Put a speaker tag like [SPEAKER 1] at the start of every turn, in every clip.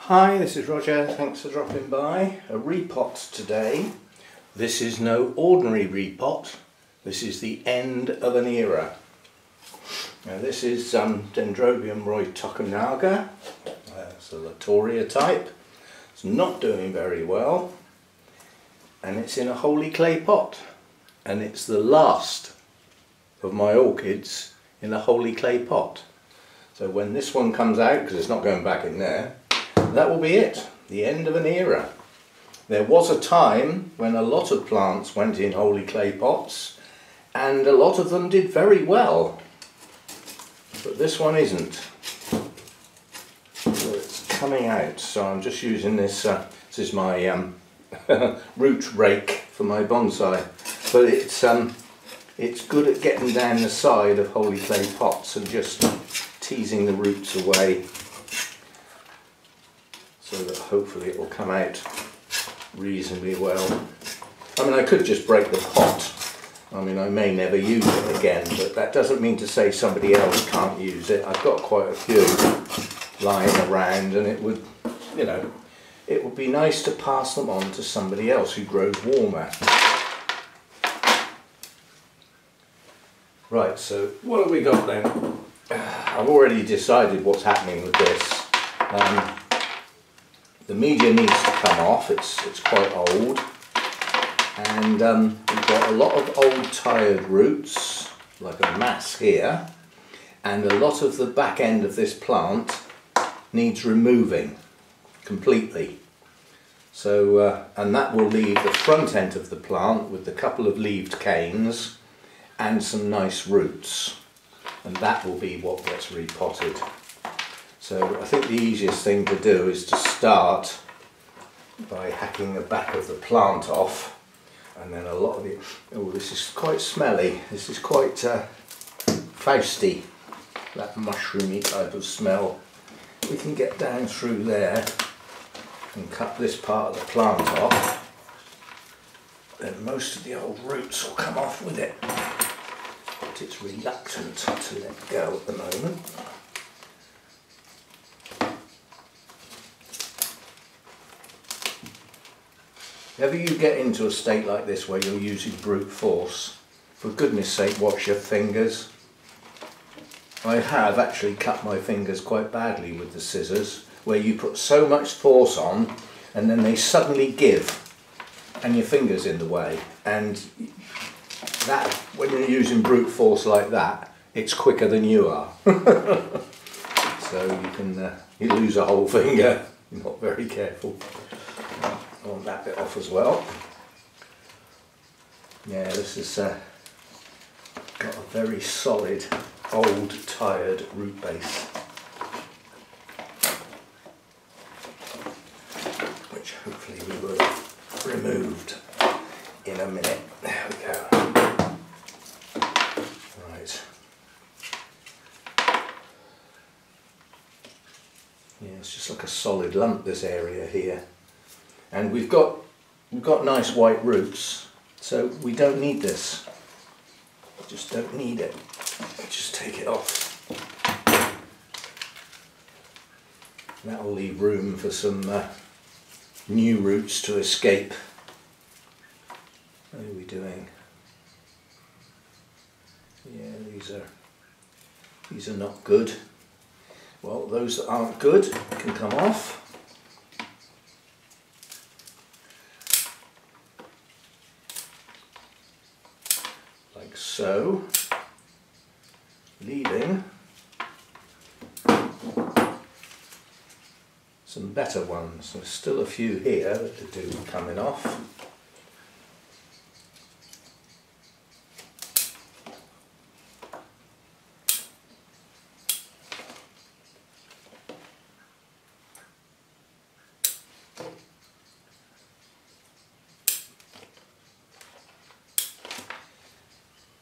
[SPEAKER 1] Hi, this is Roger, thanks for dropping by. A repot today. This is no ordinary repot, this is the end of an era. Now this is Dendrobium roytokunaga, it's a Latoria type. It's not doing very well and it's in a holy clay pot, and it's the last of my orchids in a holy clay pot. So when this one comes out, because it's not going back in there, that will be it, the end of an era. There was a time when a lot of plants went in holy clay pots and a lot of them did very well, but this one isn't. So it's coming out, so I'm just using this, this is my root rake for my bonsai, but it's good at getting down the side of holy clay pots and just teasing the roots away, so that hopefully it will come out reasonably well. I mean, I could just break the pot. I mean, I may never use it again, but that doesn't mean to say somebody else can't use it. I've got quite a few lying around, and it would, you know, it would be nice to pass them on to somebody else who grows warmer. Right, so what have we got then? I've already decided what's happening with this. The media needs to come off, it's quite old, and we've got a lot of old tired roots, like a mass here, and a lot of the back end of this plant needs removing completely. So, and that will leave the front end of the plant with a couple of leaved canes and some nice roots, and that will be what gets repotted. So I think the easiest thing to do is to start by hacking the back of the plant off, and then a lot of it, oh, this is quite smelly, this is quite fausty, that mushroomy type of smell. We can get down through there and cut this part of the plant off, then most of the old roots will come off with it, but it's reluctant to let go at the moment. If ever you get into a state like this where you're using brute force, for goodness sake watch your fingers. I have actually cut my fingers quite badly with the scissors, where you put so much force on and then they suddenly give and your finger's in the way, and that, when you're using brute force like that, it's quicker than you are. So you can you lose a whole finger, you're not very careful. I want that bit off as well. Yeah, this has got a very solid, old, tired root base, which hopefully we will have removed in a minute. There we go. Right. Yeah, it's just like a solid lump, this area here. And we've got nice white roots, so we don't need this. Just don't need it. Just take it off. That will leave room for some new roots to escape. What are we doing? Yeah, these are not good. Well, those that aren't good can come off. Like so, leaving some better ones. There's still a few here that do coming off.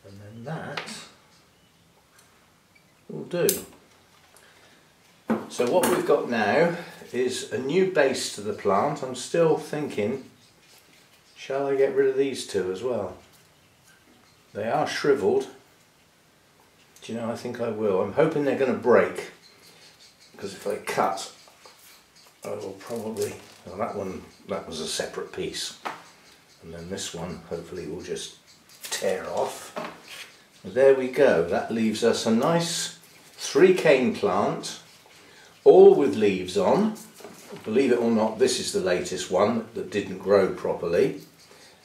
[SPEAKER 1] And then that will do. So what we've got now is a new base to the plant. I'm still thinking, shall I get rid of these two as well? They are shriveled. Do you know, I think I will. I'm hoping they're going to break, because if they cut, I will probably, well, that was a separate piece, and then this one hopefully will just tear off. And there we go, that leaves us a nice 3 cane plant, all with leaves on. Believe it or not, this is the latest one that didn't grow properly,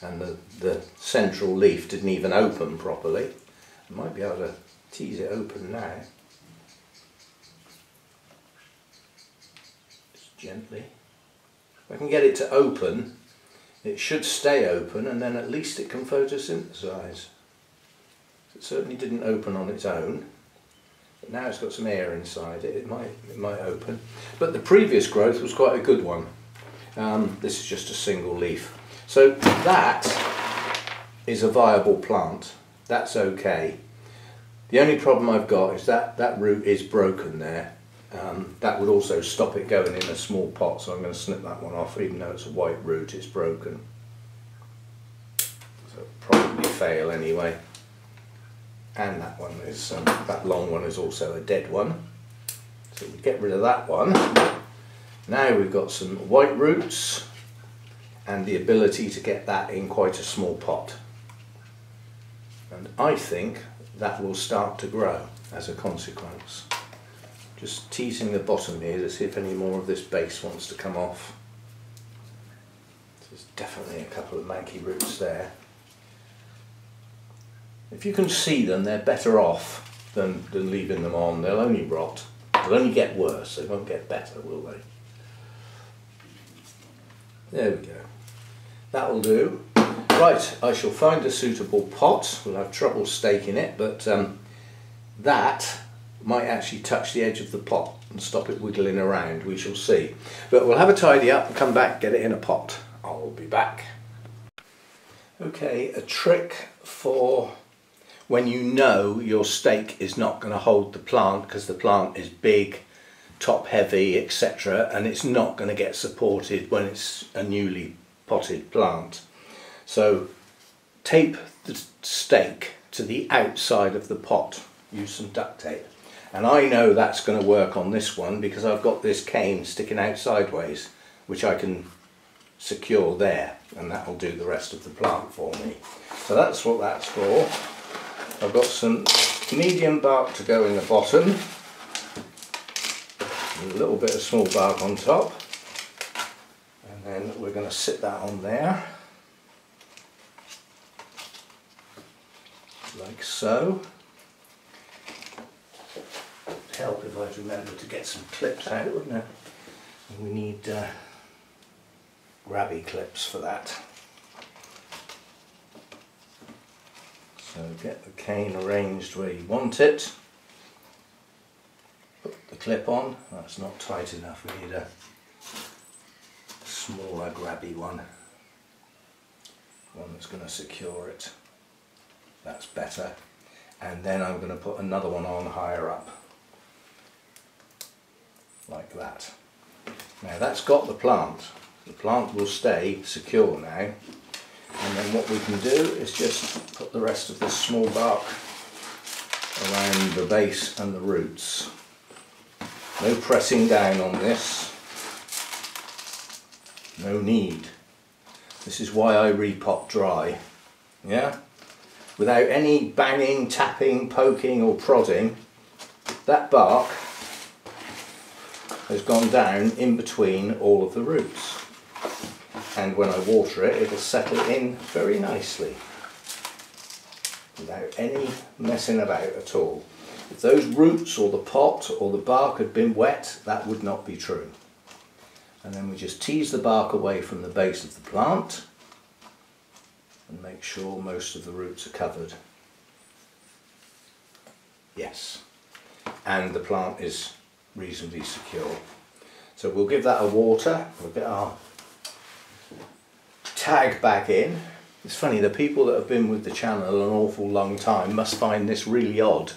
[SPEAKER 1] and the central leaf didn't even open properly. I might be able to tease it open now. Just gently. If I can get it to open, it should stay open, and then at least it can photosynthesize. It certainly didn't open on its own, but now it's got some air inside it, it might open. But the previous growth was quite a good one. This is just a single leaf. So that is a viable plant. That's okay. The only problem I've got is that root is broken there. That would also stop it going in a small pot, so I'm going to snip that one off. Even though it's a white root, it's broken. So it'll probably fail anyway. And that one is, that long one is also a dead one. So we get rid of that one. Now we've got some white roots and the ability to get that in quite a small pot. And I think that will start to grow as a consequence. Just teasing the bottom here to see if any more of this base wants to come off. There's definitely a couple of manky roots there. If you can see them, they're better off than leaving them on. They'll only rot. They'll only get worse. They won't get better, will they? There we go. That'll do. Right, I shall find a suitable pot. We'll have trouble staking it, but that might actually touch the edge of the pot and stop it wiggling around. We shall see. But we'll have a tidy up and come back, get it in a pot. I'll be back. Okay, a trick for when you know your stake is not going to hold the plant because the plant is big, top heavy, etc., and it's not going to get supported when it's a newly potted plant. So tape the stake to the outside of the pot. Use some duct tape. And I know that's going to work on this one because I've got this cane sticking out sideways, which I can secure there, and that will do the rest of the plant for me. So that's what that's for. I've got some medium bark to go in the bottom, and a little bit of small bark on top, and then we're going to sit that on there, like so. It'd help if I'd remember to get some clips out, wouldn't it? And we need grabby clips for that. So get the cane arranged where you want it. Put the clip on. That's not tight enough. We need a smaller grabby one. One that's going to secure it. That's better. And then I'm going to put another one on higher up. Like that. Now that's got the plant. The plant will stay secure now. And then what we can do is just put the rest of this small bark around the base and the roots. No pressing down on this. No need. This is why I repot dry. Yeah? Without any banging, tapping, poking or prodding, that bark has gone down in between all of the roots. And when I water it, it'll settle in very nicely without any messing about at all. If those roots or the pot or the bark had been wet, that would not be true. And then we just tease the bark away from the base of the plant and make sure most of the roots are covered. Yes, and the plant is reasonably secure. So we'll give that a water. We'll get our tag back in. It's funny, the people that have been with the channel an awful long time must find this really odd.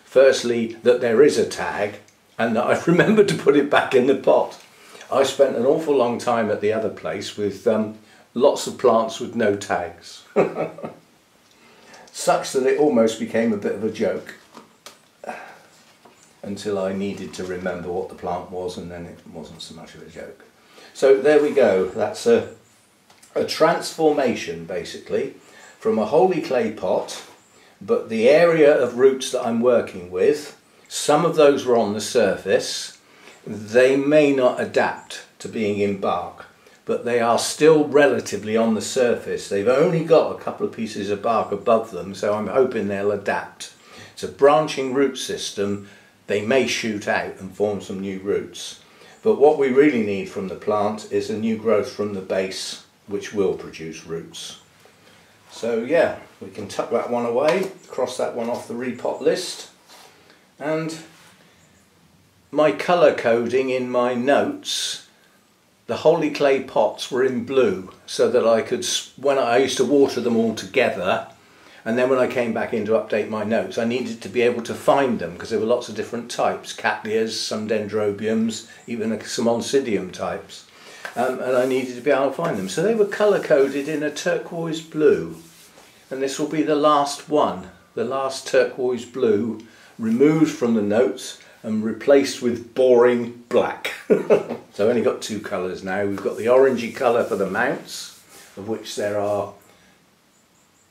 [SPEAKER 1] Firstly, that there is a tag and that I've remembered to put it back in the pot. I spent an awful long time at the other place with lots of plants with no tags. Such that it almost became a bit of a joke. until I needed to remember what the plant was, and then it wasn't so much of a joke. So there we go, that's a transformation basically from a wholly clay pot, but the area of roots that I'm working with, some of those were on the surface. They may not adapt to being in bark, but they are still relatively on the surface. They've only got a couple of pieces of bark above them, so I'm hoping they'll adapt. It's a branching root system. They may shoot out and form some new roots. But what we really need from the plant is a new growth from the base, which will produce roots. So yeah, we can tuck that one away, cross that one off the repot list. And my colour coding in my notes, the wholly clay pots were in blue, so that I could, when I used to water them all together, and then when I came back in to update my notes, I needed to be able to find them because there were lots of different types, cattleyas, some dendrobiums, even some oncidium types, and I needed to be able to find them. So they were colour coded in a turquoise blue, and this will be the last one, the last turquoise blue removed from the notes and replaced with boring black. So I've only got two colours now. We've got the orangey colour for the mounts, of which there are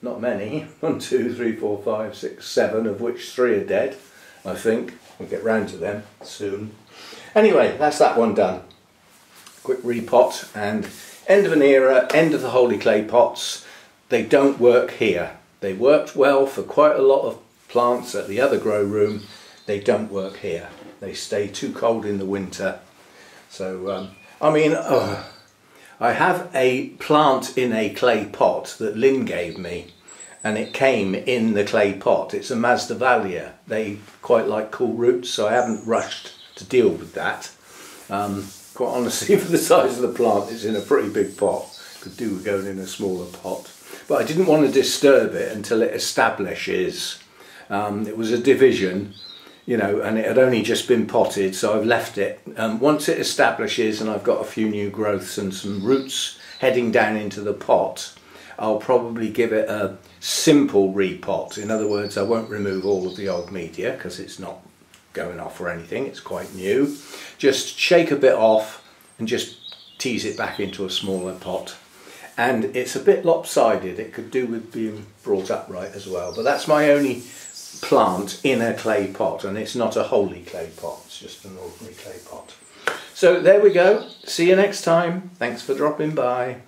[SPEAKER 1] not many. 1, 2, 3, 4, 5, 6, 7, of which 3 are dead, I think. We'll get round to them soon. Anyway, that's that one done. Quick repot and end of an era, end of the wholly clay pots. They don't work here. They worked well for quite a lot of plants at the other grow room. They don't work here. They stay too cold in the winter. So, I mean, I have a plant in a clay pot that Lynn gave me, and it came in the clay pot. It's a Masdevallia. They quite like cool roots, so I haven't rushed to deal with that. Quite honestly, for the size of the plant, it's in a pretty big pot. Could do with going in a smaller pot. But I didn't want to disturb it until it establishes. It was a division, you know, and it had only just been potted, so I've left it. Once it establishes and I've got a few new growths and some roots heading down into the pot, I'll probably give it a simple repot. In other words, I won't remove all of the old media because it's not going off or anything, it's quite new. Just shake a bit off and just tease it back into a smaller pot. And it's a bit lopsided, it could do with being brought upright as well, but that's my only plant in a clay pot, and it's not a wholly clay pot, it's just an ordinary clay pot. So there we go, see you next time, thanks for dropping by.